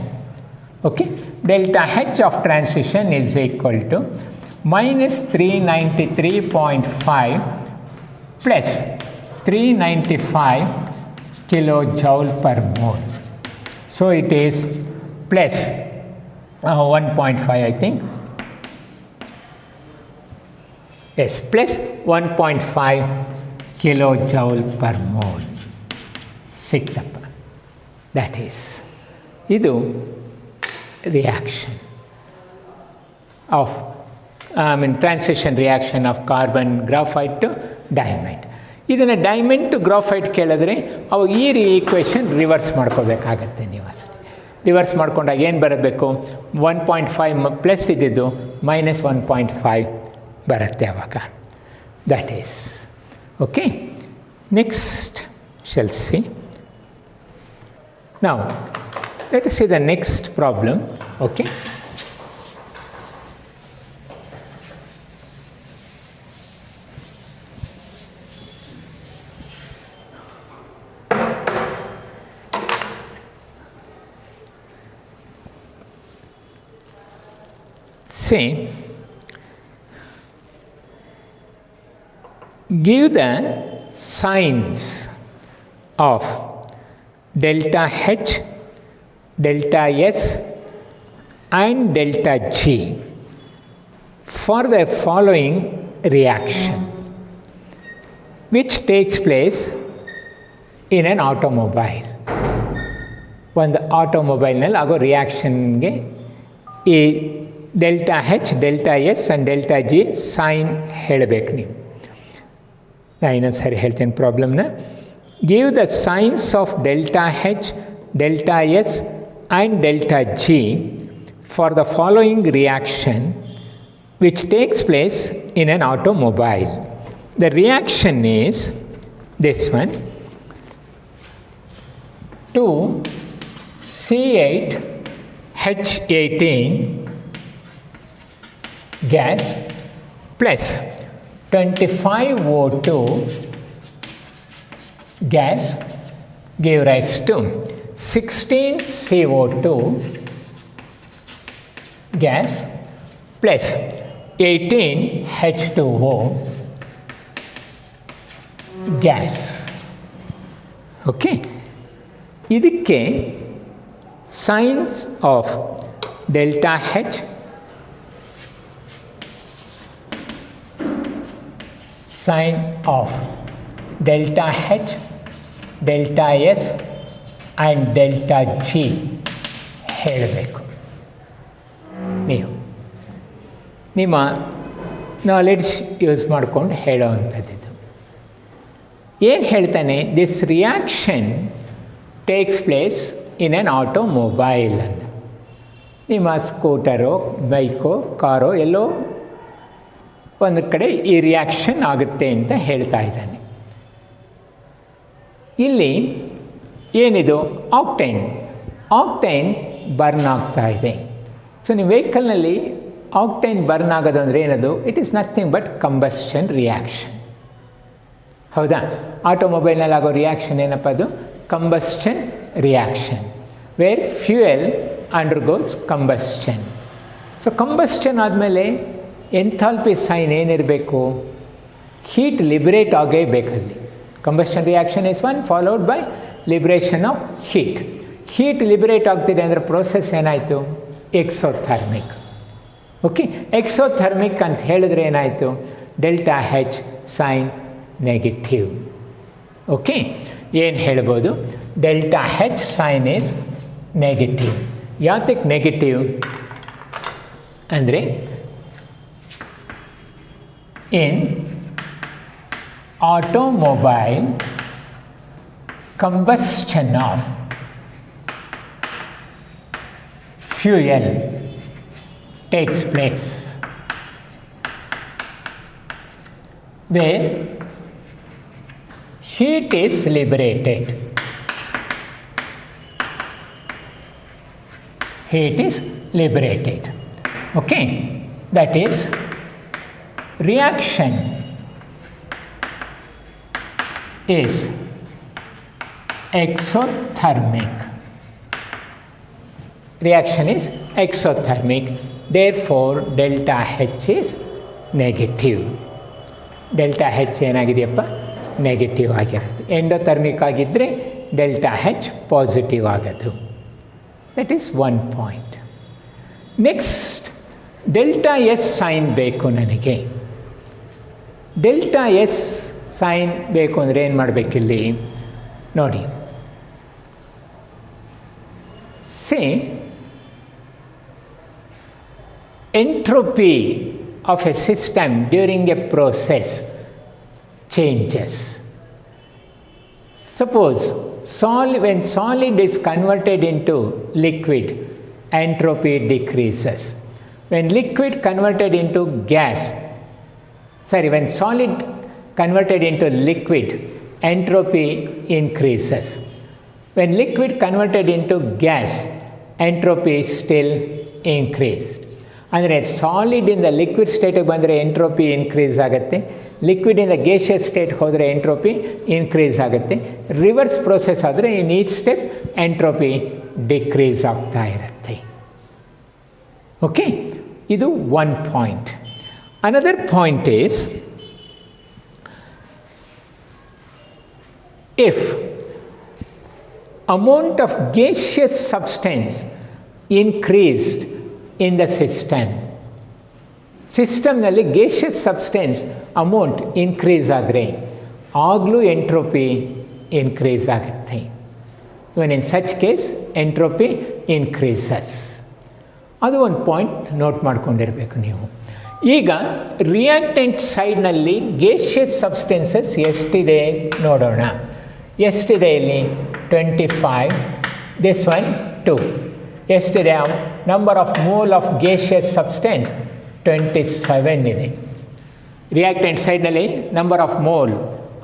Okay, delta H of transition is equal to minus 393.5 plus 395 kilojoule per mole. So it is plus 1.5 I think, yes, plus 1.5 kilojoule per mole ಸಿಕ್ತಪ್ಪ. That is, ಇದು reaction of transition reaction of carbon graphite to diamond. ಇದನ್ನು diamond to graphite ಕೇಳಿದ್ರೆ ಅವಾಗ ಈ equation reverse ಮಾಡ್ಕೋಬೇಕಾಗತ್ತೆ ನೀವು. ಅಷ್ಟೇ reverse ಮಾಡ್ಕೊಂಡಾಗ ಏನು ಬರಬೇಕು, 1.5 ಪ್ಲಸ್ ಇದ್ದಿದ್ದು -1.5 ಬರುತ್ತೆ ಅವಾಗ. That is okay. Next shell C. Now Let us see the next problem. Okay. Say, give the signs of delta H, delta S and delta G for the following reaction which takes place in an automobile. ಒಂದು ಆಟೋಮೊಬೈಲ್ನಲ್ಲಿ ಆಗೋ ರಿಯಾಕ್ಷನ್ಗೆ ಈ delta H, delta S and delta G sign ಹೇಳಬೇಕು ನೀವು. ನಾನು ಇನ್ನೊಂದು ಸರಿ ಹೇಳ್ತೀನಿ ಪ್ರಾಬ್ಲಮ್ನ. Give the signs of delta H, delta S and delta G for the following reaction which takes place in an automobile. The reaction is this one: 2C8H18 gas plus 25O2 gas give rise to 16CO2 gas plus 18H2O gas. Okay. ಇದಕ್ಕೆ signs of delta H, sign of delta H, delta S and delta G ಹೇಳಬೇಕು. ನೀವು ನಿಮ್ಮ knowledge use ಮಾಡ್ಕೊಂಡು ಹೇಳೋವಂಥದ್ದು. ಏನು ಹೇಳ್ತಾನೆ? This reaction takes place in an automobile ಅಂತ. ನಿಮ್ಮ ಸ್ಕೂಟರೋ, ಬೈಕೋ, ಕಾರೋ ಎಲ್ಲೋ ಒಂದು ಕಡೆ ಈ ರಿಯಾಕ್ಷನ್ ಆಗುತ್ತೆ ಅಂತ ಹೇಳ್ತಾ ಇದ್ದಾನೆ. ಇಲ್ಲಿ ಏನಿದು? ಆಕ್ಟೈನ್. ಆಕ್ಟೈನ್ ಬರ್ನ್ ಆಗ್ತಾ ಇದೆ. ಸೊ ನೀವು ವೆಹಿಕಲ್ನಲ್ಲಿ ಆಕ್ಟೈನ್ ಬರ್ನ್ ಆಗೋದು ಅಂದರೆ ಏನದು? It is nothing but combustion reaction. ಹೌದಾ? ಆಟೋಮೊಬೈಲ್ನಲ್ಲಿ ಆಗೋ ರಿಯಾಕ್ಷನ್ ಏನಪ್ಪ ಅದು? Combustion reaction, where fuel undergoes combustion. So combustion ಆದಮೇಲೆ ಎಂಥಾಲ್ಪಿ ಸೈನ್ ಏನಿರಬೇಕು? ಹೀಟ್ ಲಿಬರೇಟ್ ಆಗೇ ಬೇಕಲ್ಲಿ. Combustion reaction is one followed by liberation of heat. Heat liberate ಆಗ್ತಿದೆ ಅಂದರೆ ಪ್ರೋಸೆಸ್ ಏನಾಯಿತು? ಎಕ್ಸೋಥರ್ಮಿಕ್. ಓಕೆ, ಎಕ್ಸೋಥರ್ಮಿಕ್ ಅಂತ ಹೇಳಿದ್ರೆ ಏನಾಯಿತು? Delta H sign negative. Okay, ಏನು ಹೇಳ್ಬೋದು? Delta H sign is negative. ಯಾತಕ್ಕೆ ನೆಗೆಟಿವ್ ಅಂದರೆ in automobile combustion of fuel takes place, where heat is liberated. Heat is liberated. Okay, that is reaction is exothermic. Reaction is exothermic, therefore delta H is negative. Delta H ಏನಾಗಿದೆಯಪ್ಪ? Negative ಆಗಿರುತ್ತೆ. Endothermic ಆಗಿದ್ದರೆ delta H positive ಆಗೋದು. That is one point. Next, delta S sign ಬೇಕು ನನಗೆ. Delta S sign ಬೇಕು ಅಂದರೆ ಏನು ಮಾಡಬೇಕಿಲ್ಲಿ ನೋಡಿ. ಸೇ entropy of a system during a process changes. Suppose when solid is converted into liquid, entropy decreases. When liquid converted into gas, when solid converted into liquid, entropy increases. When liquid converted into gas, entropy still increased. ಅಂದರೆ ಸಾಲಿಡಿಂದ liquid ಸ್ಟೇಟಿಗೆ ಬಂದರೆ entropy increase ಆಗುತ್ತೆ, ಲಿಕ್ವಿಡಿಂದ gaseous ಸ್ಟೇಟ್ಗೆ ಹೋದರೆ entropy increase ಆಗುತ್ತೆ. Reverse process ಆದರೆ in each step entropy decrease ಆಗ್ತಾ ಇರುತ್ತೆ. Okay, ಇದು one point. Another point is, if amount of gaseous substance increased in the ಸಿಸ್ಟಮ್ನಲ್ಲಿ gaseous substance ಅಮೌಂಟ್ ಇನ್ಕ್ರೀಸ್ ಆದರೆ ಆಗಲೂ ಎಂಟ್ರೋಪಿ ಇನ್ಕ್ರೀಸ್ ಆಗುತ್ತೆ. Even in such case entropy increases. ಅದು ಒಂದು point note ಮಾಡ್ಕೊಂಡಿರಬೇಕು ನೀವು. ಈಗ ರಿಯಾಕ್ಟೆಂಟ್ ಸೈಡ್ನಲ್ಲಿ ಗೇಷಿಯಸ್ ಸಬ್ಸ್ಟೆನ್ಸಸ್ ಎಷ್ಟಿದೆ ನೋಡೋಣ. ಎಷ್ಟಿದೆ ಇಲ್ಲಿ? 25, ದಿಸ್ ಒನ್ 2. ಎಷ್ಟಿದೆ? Number of mole of gaseous substance 27 ಇದೆ. ರಿಯಾಕ್ಟೆಂಟ್ ಸೈಡ್ನಲ್ಲಿ number of mole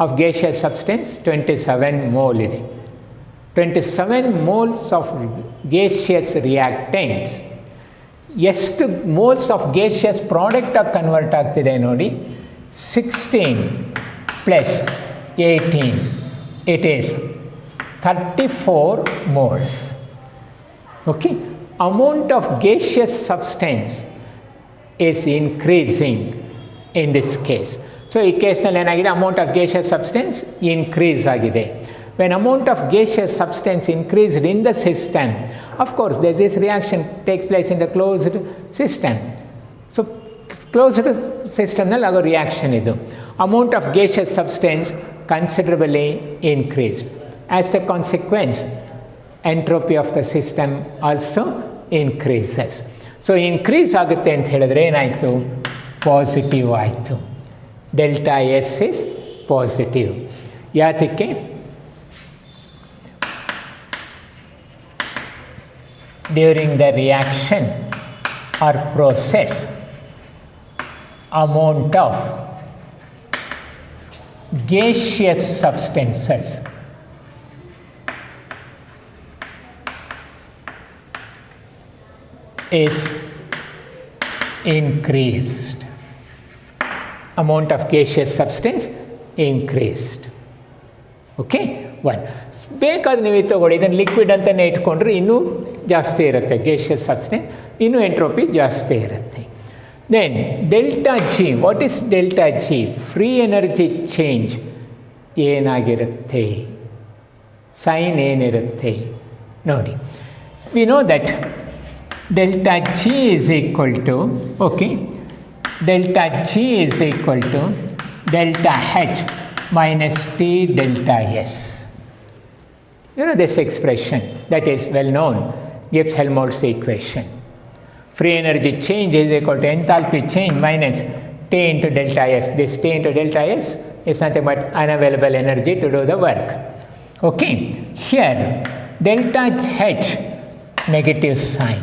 of gaseous substance 27 mole ಇದೆ. 27 ಮೋಲ್ಸ್ ಆಫ್ ಗೇಷಿಯಸ್ ರಿಯಾಕ್ಟೆಂಟ್ಸ್ ಎಷ್ಟು ಮೋಲ್ಸ್ ಆಫ್ ಗೇಷಿಯಸ್ ಪ್ರಾಡಕ್ಟಾಗಿ ಕನ್ವರ್ಟ್ ಆಗ್ತಿದೆ ನೋಡಿ. 16 plus 18, it is 34 moles. Okay, amount of gaseous substance is increasing in this case. So ಈ ಕೇಸ್ನಲ್ಲಿ ಏನಾಗಿದೆ? Amount of gaseous substance increase ಆಗಿದೆ. When amount of gaseous substance increased in the system, of course this reaction takes place in the closed system. So closed systemನಲ್ಲಿ ಆಗೋ reaction ಇದು. Amount of gaseous substance considerably increased. As a consequence, entropy of the system also increases. So increase ಆಗುತ್ತೆ ಅಂತ ಹೇಳಿದ್ರೆ ಏನಾಯಿತು? Positive ಆಯಿತು. Delta S is positive. ಯಾತಕ್ಕೆ? During the reaction or process, amount of gaseous substances is increased. Amount of gaseous substance increased. Okay, one. ಬೇಕಾದ್ರೆ ನೀವು ತಗೊಳ್ಳಿ, ಇದನ್ನು ಲಿಕ್ವಿಡ್ ಅಂತಲೇ ಇಟ್ಕೊಂಡ್ರೆ ಇನ್ನೂ ಜಾಸ್ತಿ ಇರುತ್ತೆ ಗೇಷಿಯಸ್ ಸಬ್ಸ್ಟೆನ್ಸ್, ಇನ್ನೂ ಎಂಟ್ರೋಪಿ ಜಾಸ್ತಿ ಇರುತ್ತೆ. Then delta G, what is delta G? Free energy change ಏನಾಗಿರುತ್ತೆ? ಸೈನ್ ಏನಿರುತ್ತೆ ನೋಡಿ. We know that delta G is equal to, okay, delta G is equal to delta H minus T delta S. You know this expression that is well known, Gibbs-Helmholtz equation. Free energy change is equal to enthalpy change minus T into delta S. This T into delta S is nothing but unavailable energy to do the work. Okay, here delta H negative sign.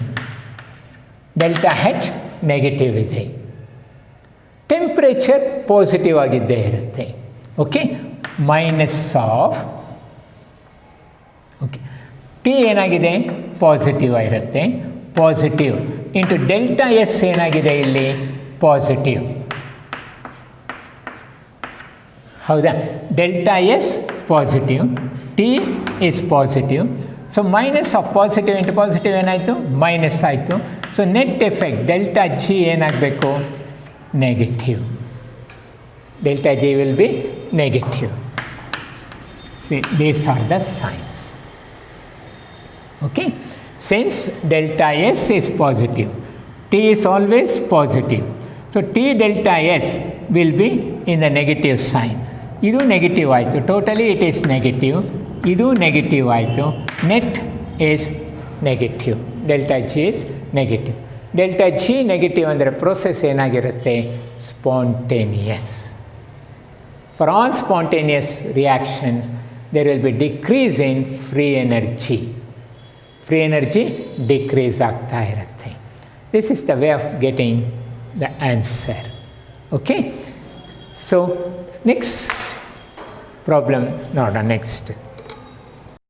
Delta H negative ಇದೆ. Temperature positive ಆಗಿದ್ದೇ ಇರುತ್ತೆ. Okay, minus of, okay, T ಏನಾಗಿದೆ? Positive ಆಗಿರುತ್ತೆ. Positive into delta S ಏನಾಗಿದೆ ಇಲ್ಲಿ? Positive. ಹೌದಾ? Delta S positive, T is positive. So minus of positive into positive ಏನಾಯಿತು? Minus ಆಯಿತು. So net effect delta G ಏನಾಗಬೇಕು? Negative. Delta G will be negative. See, these are the signs. Okay, since delta S is positive, T is always positive. So T delta S will be in the negative sign. Idu negative ಆಯಿತು. Totally it is negative. Idu negative ಆಯಿತು. Net is negative. Delta G is negative. Delta G negative ಅಂದರೆ process ಏನಾಗಿರುತ್ತೆ? Spontaneous. For all spontaneous reactions, there will be decrease in free energy. Free energy decrease ಆಗ್ತಾ ಇರುತ್ತೆ. This is the way of getting the answer. Okay? So, next problem, no, next.